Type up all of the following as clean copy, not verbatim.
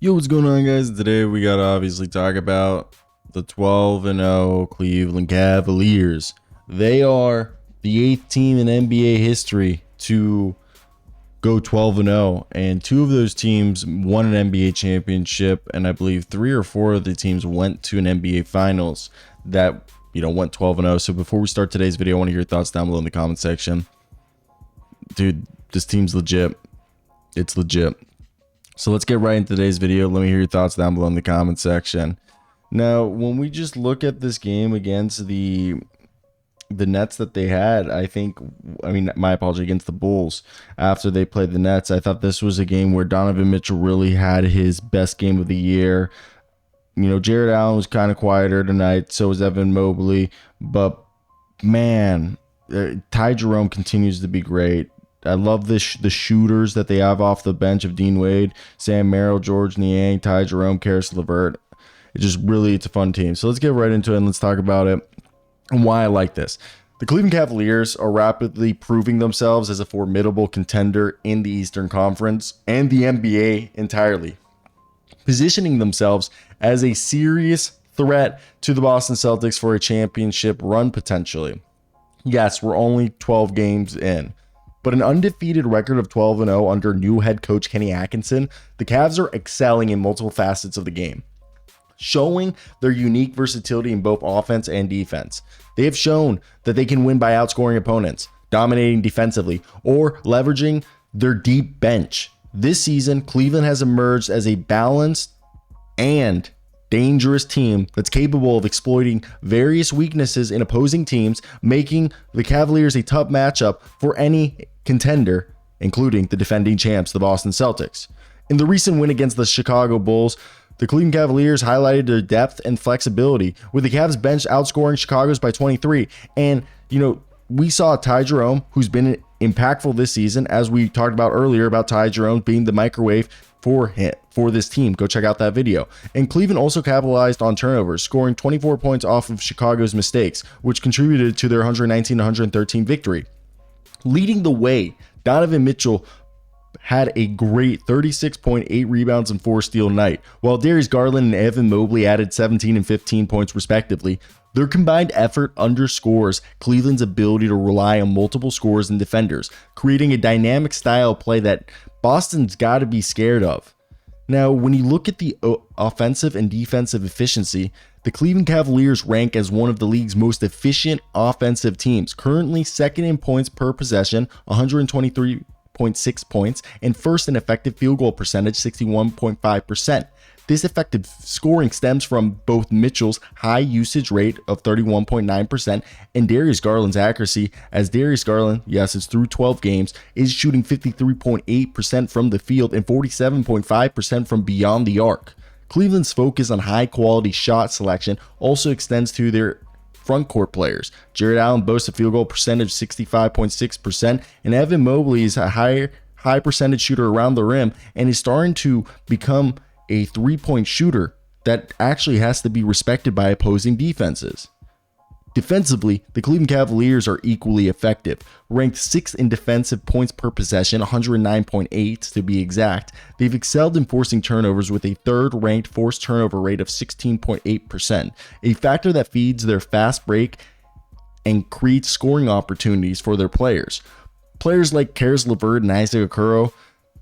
Yo, what's going on, guys? Today we gotta obviously talk about the 12-0 Cleveland Cavaliers. They are the 8th team in NBA history to go 12-0, and two of those teams won an NBA championship, and I believe 3 or 4 of the teams went to an NBA Finals that went 12-0. So before we start today's video, I want to hear your thoughts down below in the comment section. Dude, this team's legit. It's legit. So let's get right into today's video. Let me hear your thoughts down below in the comment section. Now, when we just look at this game against the Nets that they had, my apology, against the Bulls after they played the Nets, I thought this was a game where Donovan Mitchell really had his best game of the year. Jared Allen was kind of quieter tonight. So was Evan Mobley. But, man, Ty Jerome continues to be great. I love the shooters that they have off the bench of Dean Wade, Sam Merrill, George Niang, Ty Jerome, Karis LeVert. It's a fun team. So let's get right into it and let's talk about it and why I like this. The Cleveland Cavaliers are rapidly proving themselves as a formidable contender in the Eastern Conference and the NBA entirely, positioning themselves as a serious threat to the Boston Celtics for a championship run potentially. Yes, we're only 12 games in. But an undefeated record of 12-0 under new head coach Kenny Atkinson, the Cavs are excelling in multiple facets of the game, showing their unique versatility in both offense and defense. They have shown that they can win by outscoring opponents, dominating defensively, or leveraging their deep bench. This season, Cleveland has emerged as a balanced and dangerous team that's capable of exploiting various weaknesses in opposing teams, making the Cavaliers a tough matchup for any contender, including the defending champs, the Boston Celtics. In the recent win against the Chicago Bulls, the Cleveland Cavaliers highlighted their depth and flexibility, with the Cavs bench outscoring Chicago's by 23. And, we saw Ty Jerome, who's been impactful this season, as we talked about earlier about Ty Jerome being the microwave for this team. Go check out that video. And Cleveland also capitalized on turnovers, scoring 24 points off of Chicago's mistakes, which contributed to their 119-113 victory. Leading the way, Donovan Mitchell had a great 36.8 rebounds and 4 steal night, while Darius Garland and Evan Mobley added 17 and 15 points respectively. Their combined effort underscores Cleveland's ability to rely on multiple scorers and defenders, creating a dynamic style of play that Boston's got to be scared of. Now, when you look at the offensive and defensive efficiency, the Cleveland Cavaliers rank as one of the league's most efficient offensive teams, currently second in points per possession, 123.6 points, and first in effective field goal percentage, 61.5%. This effective scoring stems from both Mitchell's high usage rate of 31.9% and Darius Garland's accuracy, as Darius Garland, yes, it's through 12 games, is shooting 53.8% from the field and 47.5% from beyond the arc. Cleveland's focus on high-quality shot selection also extends to their front court players. Jared Allen boasts a field goal percentage 65.6%, and Evan Mobley is a high percentage shooter around the rim and is starting to become a three-point shooter that actually has to be respected by opposing defenses. Defensively, the Cleveland Cavaliers are equally effective, ranked 6th in defensive points per possession, 109.8 to be exact. They've excelled in forcing turnovers with a 3rd-ranked forced turnover rate of 16.8%, a factor that feeds their fast break and creates scoring opportunities for their players. Players like Karis LeVert and Isaac Okoro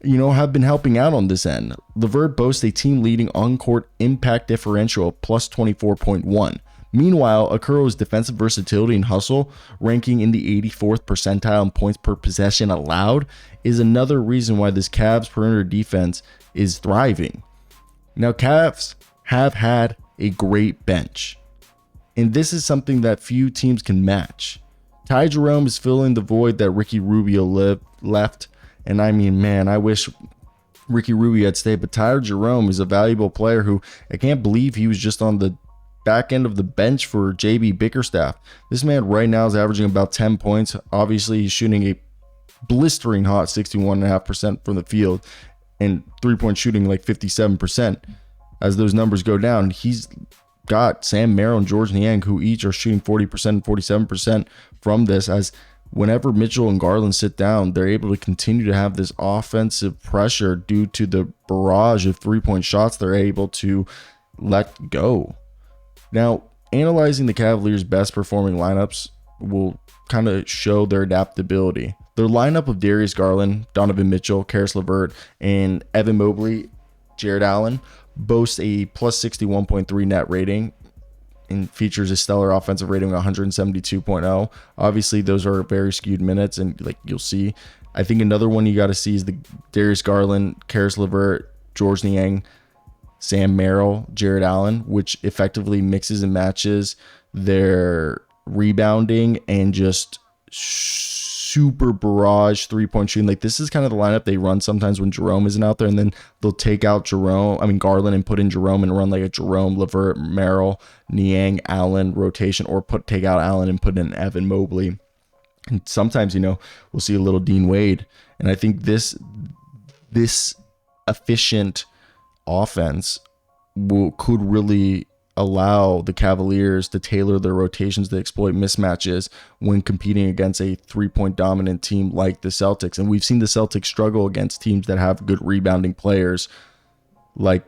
have been helping out on this end. LeVert boasts a team-leading on-court impact differential of plus 24.1. Meanwhile, Okoro's defensive versatility and hustle, ranking in the 84th percentile in points per possession allowed, is another reason why this Cavs perimeter defense is thriving. Now, Cavs have had a great bench, and this is something that few teams can match. Ty Jerome is filling the void that Ricky Rubio left. And I wish Ricky Rubio had stayed, but Ty Jerome is a valuable player who I can't believe he was just on the back end of the bench for JB Bickerstaff. This man right now is averaging about 10 points. Obviously, he's shooting a blistering hot 61.5% from the field and 3-point shooting like 57%. As those numbers go down, he's got Sam Merrill and George Niang, who each are shooting 40% and 47% from this, as whenever Mitchell and Garland sit down, they're able to continue to have this offensive pressure due to the barrage of three-point shots they're able to let go. Now, analyzing the Cavaliers' best performing lineups will kind of show their adaptability. Their lineup of Darius Garland, Donovan Mitchell, Caris LeVert, and Evan Mobley, Jared Allen boasts a plus 61.3 net rating and features a stellar offensive rating of 172.0. Obviously, those are very skewed minutes, and like you'll see, I think another one you got to see is the Darius Garland, Caris LeVert, Georges Niang, Sam Merrill, Jared Allen, which effectively mixes and matches their rebounding and just super barrage three-point shooting. Like, this is kind of the lineup they run sometimes when Jerome isn't out there, and then they'll take out Garland and put in Jerome and run like a Jerome, LeVert, Merrill, Niang, Allen rotation, or take out Allen and put in Evan Mobley. And sometimes, we'll see a little Dean Wade. And I think this efficient offense could really allow the Cavaliers to tailor their rotations to exploit mismatches when competing against a three-point dominant team like the Celtics. And we've seen the Celtics struggle against teams that have good rebounding players. Like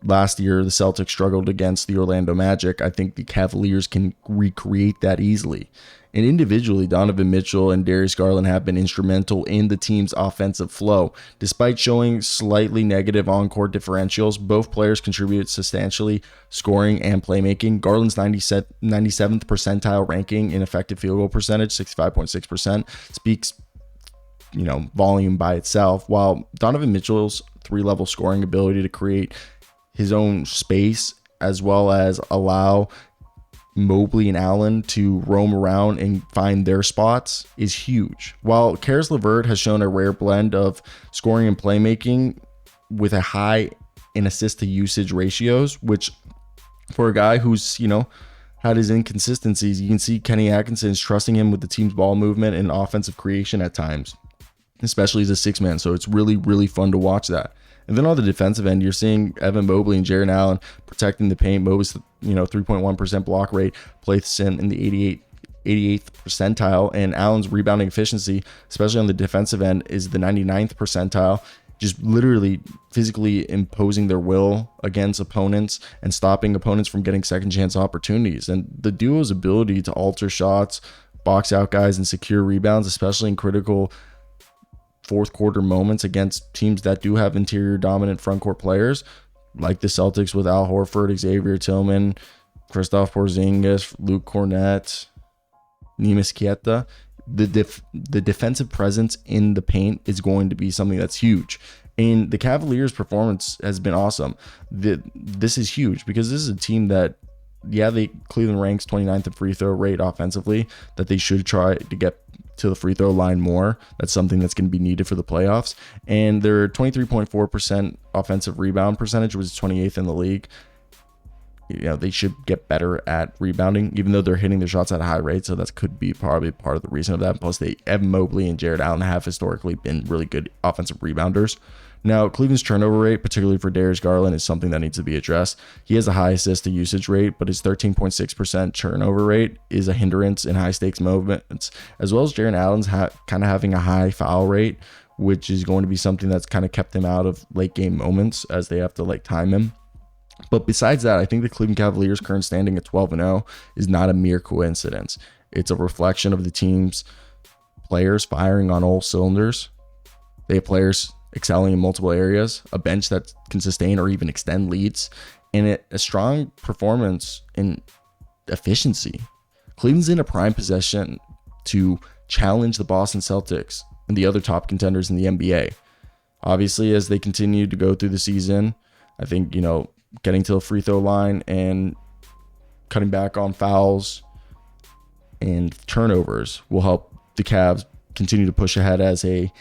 last year, the Celtics struggled against the Orlando Magic. I think the Cavaliers can recreate that easily. And individually, Donovan Mitchell and Darius Garland have been instrumental in the team's offensive flow. Despite showing slightly negative on-court differentials, both players contribute substantially scoring and playmaking. Garland's 97th percentile ranking in effective field goal percentage, 65.6%, speaks volume by itself, while Donovan Mitchell's three-level scoring ability to create his own space as well as allow Mobley and Allen to roam around and find their spots is huge. While Caris LeVert has shown a rare blend of scoring and playmaking with a high in assist to usage ratios, which for a guy who's, had his inconsistencies, you can see Kenny Atkinson is trusting him with the team's ball movement and offensive creation at times, especially as a six man. So it's really, really fun to watch that. And then on the defensive end, you're seeing Evan Mobley and Jared Allen protecting the paint. Mobley's 3.1% block rate, placed in the 88th percentile, and Allen's rebounding efficiency, especially on the defensive end, is the 99th percentile. Just literally physically imposing their will against opponents and stopping opponents from getting second chance opportunities. And the duo's ability to alter shots, box out guys, and secure rebounds, especially in critical fourth quarter moments against teams that do have interior dominant front court players like the Celtics with Al Horford, Xavier Tillman, Kristaps Porzingis, Luke Cornett, Neemias Queta. The defensive presence in the paint is going to be something that's huge. And the Cavaliers' performance has been awesome. This is huge because this is a team that, Cleveland ranks 29th in free throw rate offensively, that they should try to get to the free throw line more. That's something that's going to be needed for the playoffs. And their 23.4% offensive rebound percentage was 28th in the league. They should get better at rebounding, even though they're hitting their shots at a high rate. So that could be probably part of the reason of that. Plus, Evan Mobley and Jared Allen have historically been really good offensive rebounders. Now, Cleveland's turnover rate, particularly for Darius Garland, is something that needs to be addressed. He has a high assist to usage rate, but his 13.6% turnover rate is a hindrance in high stakes moments, as well as Jared Allen's kind of having a high foul rate, which is going to be something that's kind of kept him out of late game moments as they have to time him. But besides that, I think the Cleveland Cavaliers' current standing at 12-0 is not a mere coincidence. It's a reflection of the team's players firing on all cylinders. They have players excelling in multiple areas, a bench that can sustain or even extend leads, and a strong performance in efficiency. Cleveland's in a prime position to challenge the Boston Celtics and the other top contenders in the NBA. Obviously, as they continue to go through the season, I think, getting to the free throw line and cutting back on fouls and turnovers will help the Cavs continue to push ahead as a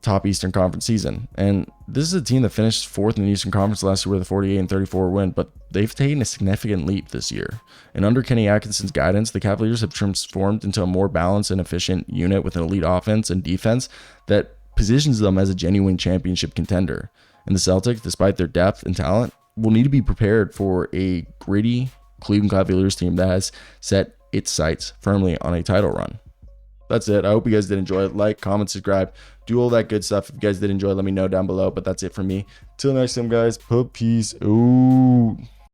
top Eastern Conference season. And this is a team that finished fourth in the Eastern Conference last year with a 48-34 win, but they've taken a significant leap this year. And under Kenny Atkinson's guidance, the Cavaliers have transformed into a more balanced and efficient unit with an elite offense and defense that positions them as a genuine championship contender. And the Celtics, despite their depth and talent, will need to be prepared for a gritty Cleveland Cavaliers team that has set its sights firmly on a title run. that's it. I hope you guys did enjoy it. Like, comment, subscribe, do all that good stuff. If you guys did enjoy, let me know down below. But that's it for me. Till next time, guys. Peace. Ooh.